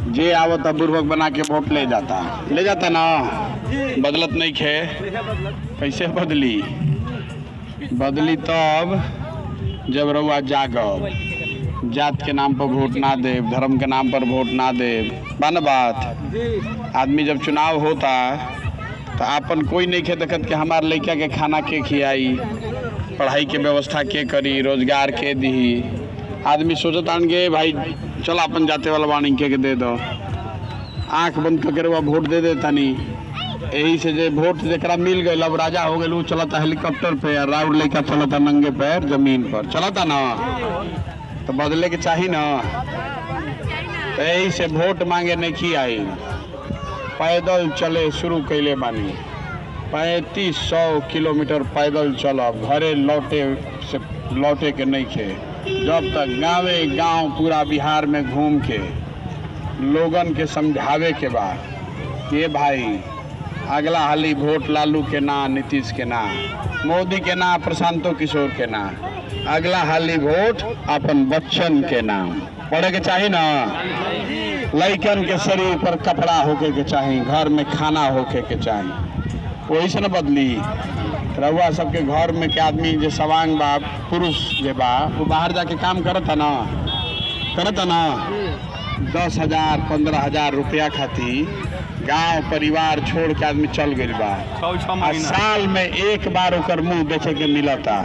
जे आवता बुर्बक बना के वोट ले जाता ना, बदलत नहीं खे। कैसे बदली तब जब रउआ जागब, जात के नाम पर वोट ना दे, धर्म के नाम पर वोट ना दे। बन बात आदमी जब चुनाव होता तो आपन कोई नहीं खे देखत कि हमार लड़का के खाना के खियाई, पढ़ाई के व्यवस्था के करी, रोजगार के दी। आदमी सोचत आन गे भाई चल अपन जाते वाला वाणी के दे दो, आंख बंद करके वह वोट दे देता नहीं। यही से जे वोट जरा मिल गए, अब राजा हो गए, चलता हेलीकॉप्टर पे, राउर लेकर चलता नंगे पैर जमीन पर चलता ना, तो बदले के चाहिए ना। तो यही से वोट मांगे नहीं आई, पैदल चले शुरू कैले बानी। 3500 किलोमीटर पैदल चलब, घरे लौटे के नहीं खे। जब तक गाँवे गांव पूरा बिहार में घूम के लोगन के समझावे के बाद ये भाई अगला हाली वोट लालू के ना, नीतीश के ना, मोदी के ना, प्रशांतो किशोर के ना, अगला हाली वोट अपन बच्चन के नाम पड़े के चाहिए ना। लड़कन के शरीर पर कपड़ा होके के चाहिए, घर में खाना होके के चाहिए, वही से न बदली। रउआ सबके घर में के आदमी जो सवांग बा, पुरुष जे बा, वो बाहर जाके काम करता ना 10,000 15,000 रुपया खातिर गांव परिवार छोड़ के आदमी चल गई बा। साल में एक बार ओकर मुंह देखे के मिलता।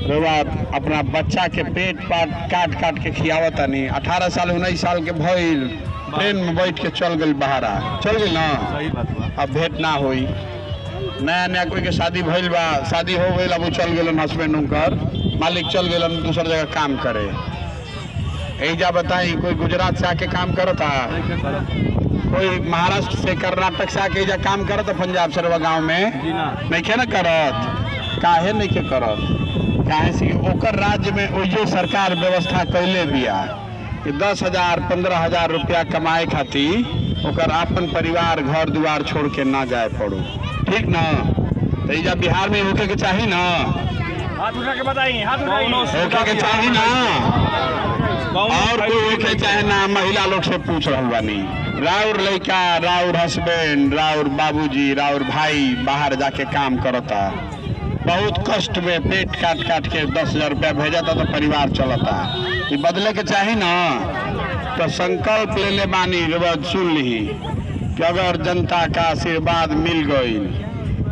रउआ अपना बच्चा के पेट काट के खियावता नहीं। 18 साल 19 साल के भइल, ट्रेन में बैठ के चल गई बहारा, चल गई ना, अब भेंट ना होई। नया कोई के शादी भइल बा, शादी हो गई, अब चल गए हस्बैंड, उनकर मालिक चल गए दूसर जगह काम करे। ऐजा बताई कोई गुजरात से आके काम करता, कोई महाराष्ट्र से, कर्नाटक से आके ऐजा काम करता, पंजाब से गाँव में नहीं खे न करत। काहे नहीं के करत? काहे से ओकर राज्य में ओइजे सरकार व्यवस्था कैले बिया कि 10,000 15,000 रुपया कमाए खातिर ओकर अपन परिवार घर द्वार छोड़ के ना जाए पड़ो। ठीक ना? तो ऐजा बिहार में होके के चाहिए ना, होके के चाहिए ना, और कोई होके चाहे ना। महिला लोग से पूछ रहा बानी, राउर लड़का, राउर हस्बैंड, राउर बाबूजी, राउर भाई बाहर जाके काम करता, बहुत कष्ट में पेट काट के 10,000 रुपया भेजता तो परिवार चलता। ये बदले के चाहिए ना। तो संकल्प ले ले बानी, सुन ली कि अगर जनता का आशीर्वाद मिल गई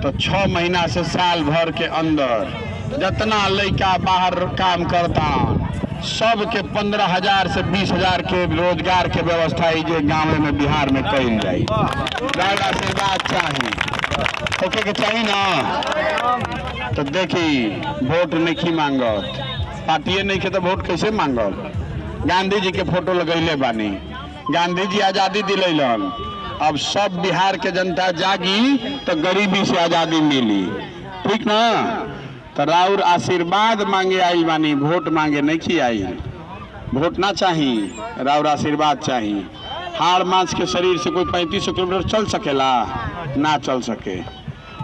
तो 6 महीना से साल भर के अंदर जितना लड़का बाहर काम करता सब के 15,000 से 20,000 के रोजगार के व्यवस्था ये गाँव में बिहार में कईल जाए। आशीर्वाद चाहिए, ओके के चाहिए ना। तो देखी वोट नहीं मांगत, पार्टी नहीं के तो वोट कैसे मांगल? गांधी जी के फोटो लगैले बानी, गांधी जी आजादी दिलैलन। अब सब बिहार के जनता जागी तो गरीबी से आजादी मिली। ठीक ना? तो राउर आशीर्वाद मांगे आई बानी, वोट मांगे नहीं आई। वोट ना चाहिए, राउर आशीर्वाद चाहिए। हाड़ मांस के शरीर से कोई 3500 किलोमीटर चल सकेला? ना चल सके।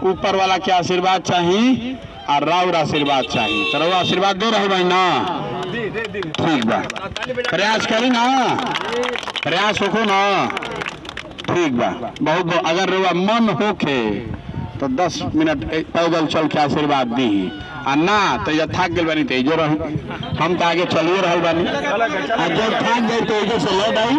ऊपर वाला के आशीर्वाद चाहिए और राउर आशीर्वाद चाहिए। तो राउर आशीर्वाद दे रहे भाई ना? ठीक बा, प्रयास करी ना, प्रयास होको ना। ठीक बा, बहुत अगर रउआ मन होके तो 10 मिनट पैदल चल के आशीर्वाद दी, आ ना तो ये थाक गए बानी तो जो हम तो आगे चलिए रहल बानी, जब थाक गए तो से लौट आई।